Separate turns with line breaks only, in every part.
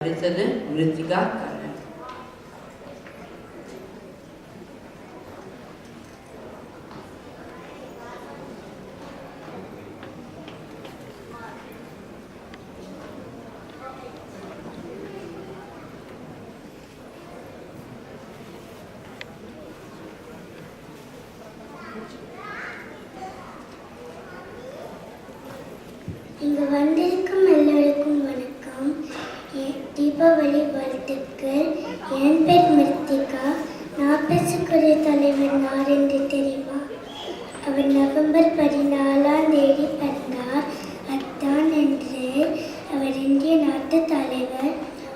அடுத்தது மிருத்திகா கண்ணன்.
இங்கு வந்திருக்கும் எல்லோருக்கும் வணக்கம். தீபாவளி வாழ்த்துக்கள். என் பேர் மிருத்திகா. நான் பேசக்கூடிய தலைவர் யார் என்று தெரியுமா? அவர் நவம்பர் 14 பிறந்தார். அத்தான் என்று அவர் இந்திய நாட்டு தலைவர்.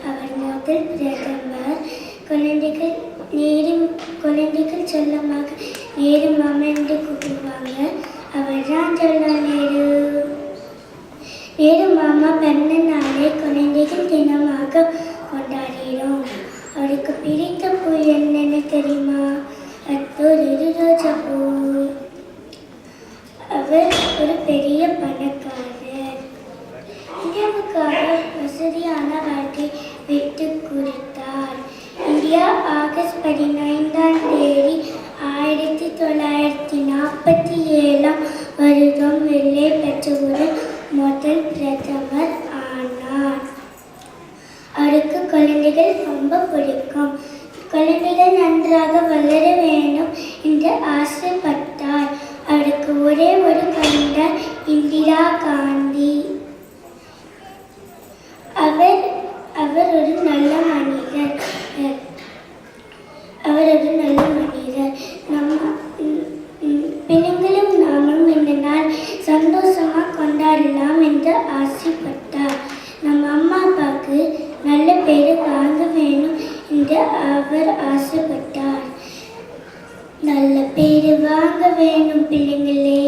அவர் முதல் பிரதமர். குழந்தைகள் செல்லமாக நேரு மாமா என்று கூப்பிடுவாங்க. அவர் தான் ஜவஹர்லால் நேரு. நேரு மாமா பிறந்த நாளை குழந்தைகள் தினமாக கொண்டாடுகிறோம். அவருக்கு பிடித்த பூ என்னன்னு தெரியுமா? அது ஒரு ரோஜா பூ. அவர் ஒரு பெரிய பணக்காரர். இந்தியாவுக்காக வசதியான வாழ்க்கை விட்டு கொடுத்தார். இந்தியா ஆகஸ்ட் 15 1947 வெள்ளை பெற்ற ஒரு முதல் பிரதமர் ஆனார். அவருக்கு குழந்தைகள் ரொம்ப பிடிக்கும். குழந்தைகள் நன்றாக வளர வேண்டும் என்று ஆசைப்பட்டார். அவருக்கு ஒரே ஒரு குழந்தை இந்திரா காந்தி. அவர் ஒரு நல்ல மனிதர். பிள்ளைங்களும் நாமும் இந்த நாள் சந்தோஷமா கொண்டாடலாம் என்று ஆசைப்பட்டார். நம்ம அம்மா அப்பாவுக்கு நல்ல பேர் வாங்க வேணும் என்று அவர் ஆசைப்பட்டார். நல்ல பேர் வாங்க வேணும் பிள்ளைங்களே.